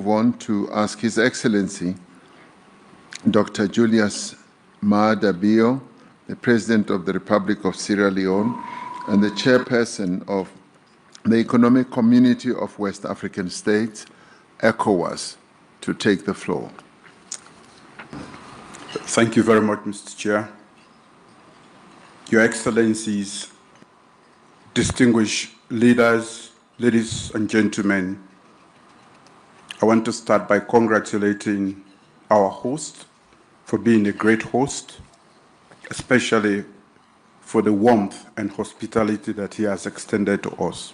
want to ask His Excellency, Dr. Julius Maada Bio, the President of the Republic of Sierra Leone and the Chairperson of the Economic Community of West African States, ECOWAS, to take the floor. Thank you very much, Mr. Chair. Your Excellencies, distinguished leaders, ladies and gentlemen, I want to start by congratulating our host for being a great host, especially for the warmth and hospitality that he has extended to us.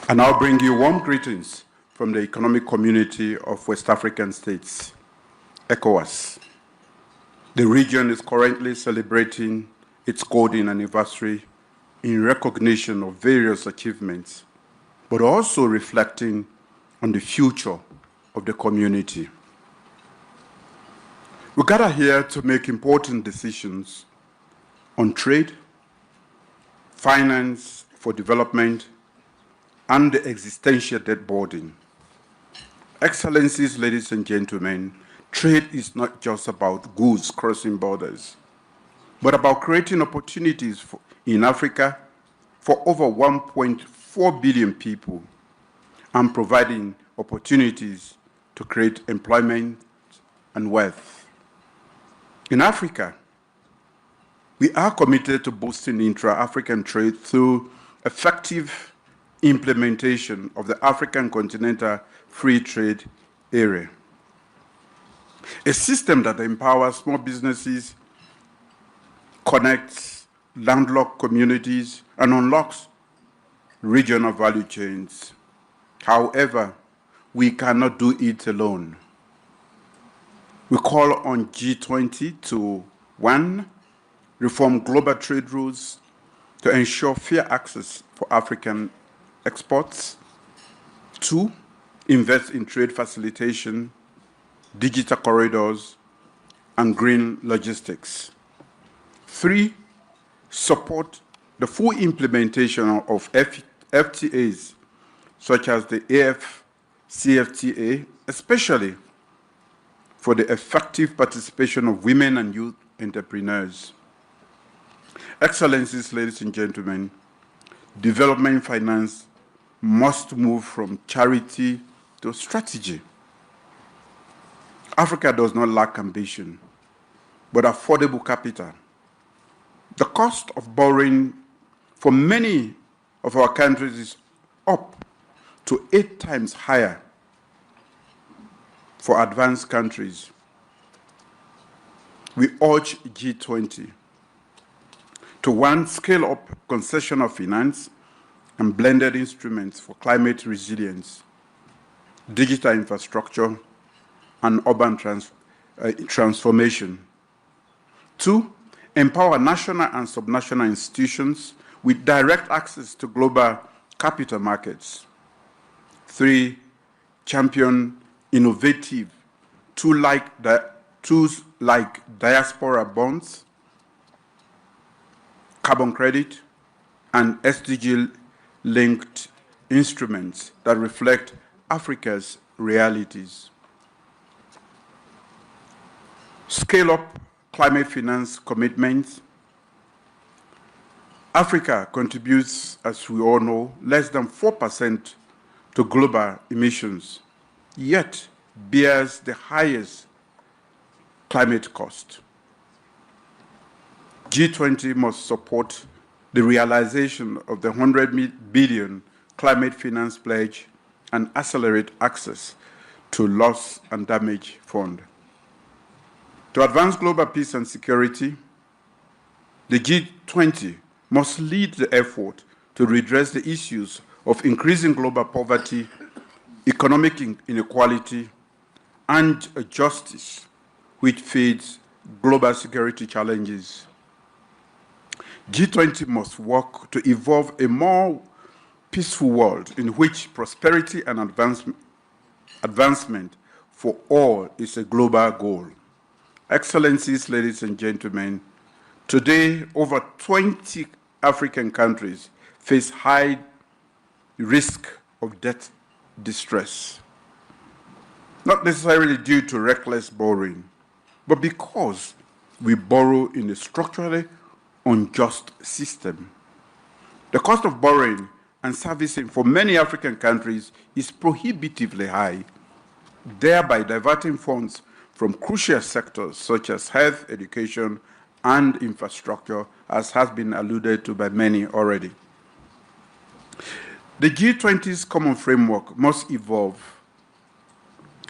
I now bring you warm greetings from the Economic Community of West African States, ECOWAS. The region is currently celebrating its golden anniversary in recognition of various achievements, but also reflecting on the future of the community. We gather here to make important decisions on trade, finance for development, and the existential debt burden. Excellencies, ladies and gentlemen, trade is not just about goods crossing borders, but about creating opportunities in Africa for over 1.4 billion people and providing opportunities to create employment and wealth. In Africa, we are committed to boosting intra-African trade through effective implementation of the African Continental Free Trade Area, a system that empowers small businesses, connects landlocked communities, and unlocks regional value chains. However, we cannot do it alone. We call on G20 to 1. Reform global trade rules to ensure fair access for African exports. 2. Invest in trade facilitation, digital corridors, and green logistics. 3. Support the full implementation of FTAs, such as the AfCFTA, especially for the effective participation of women and youth entrepreneurs. Excellencies, ladies and gentlemen, development finance must move from charity to strategy. Africa does not lack ambition, but affordable capital. The cost of borrowing for many of our countries is up to 8 times higher for advanced countries. We urge G20 to 1. Scale up concessional finance and blended instruments for climate resilience, digital infrastructure, and urban transformation. 2. Empower national and subnational institutions with direct access to global capital markets. 3. Champion innovative tools like diaspora bonds, carbon credit, and SDG-linked instruments that reflect Africa's realities. Scale up climate finance commitments. Africa contributes, as we all know, less than 4% to global emissions, yet bears the highest climate cost. G20 must support the realization of the 100 billion climate finance pledge and accelerate access to loss and damage fund. To advance global peace and security, the G20 must lead the effort to redress the issues of increasing global poverty, economic inequality, and justice, which feeds global security challenges. G20 must work to evolve a more peaceful world in which prosperity and advancement for all is a global goal. Excellencies, ladies and gentlemen, today over 20 African countries face high risk of debt distress. Not necessarily due to reckless borrowing, but because we borrow in a structurally unjust system. The cost of borrowing and servicing for many African countries is prohibitively high, thereby diverting funds from crucial sectors such as health, education, and infrastructure, as has been alluded to by many already. The G20's common framework must evolve.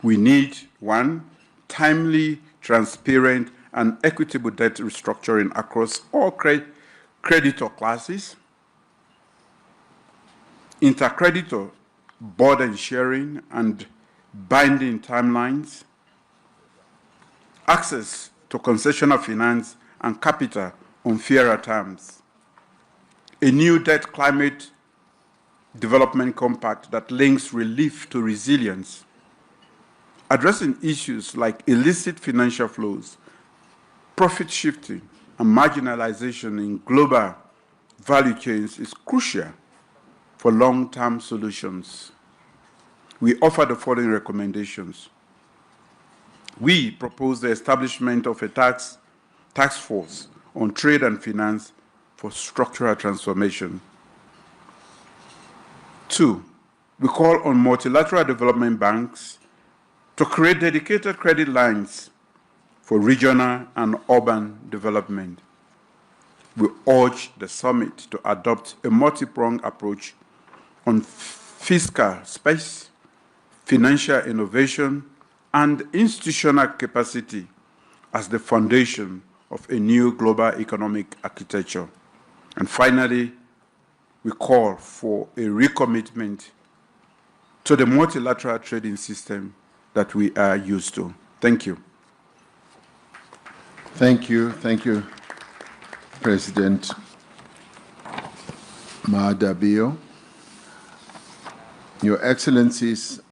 We need, one, timely, transparent, and equitable debt restructuring across all creditor classes, intercreditor burden sharing and binding timelines, access to concessional finance and capital on fairer terms, a new debt climate development compact that links relief to resilience, addressing issues like illicit financial flows, profit shifting, and marginalization in global value chains is crucial for long-term solutions. We offer the following recommendations. We propose the establishment of a task force on trade and finance for structural transformation. 2, we call on multilateral development banks to create dedicated credit lines for regional and urban development. We urge the summit to adopt a multi-pronged approach on fiscal space, financial innovation, and institutional capacity as the foundation of a new global economic architecture. And finally, we call for a recommitment to the multilateral trading system that we are used to. Thank you. Thank you, President Maada Bio. Your Excellencies,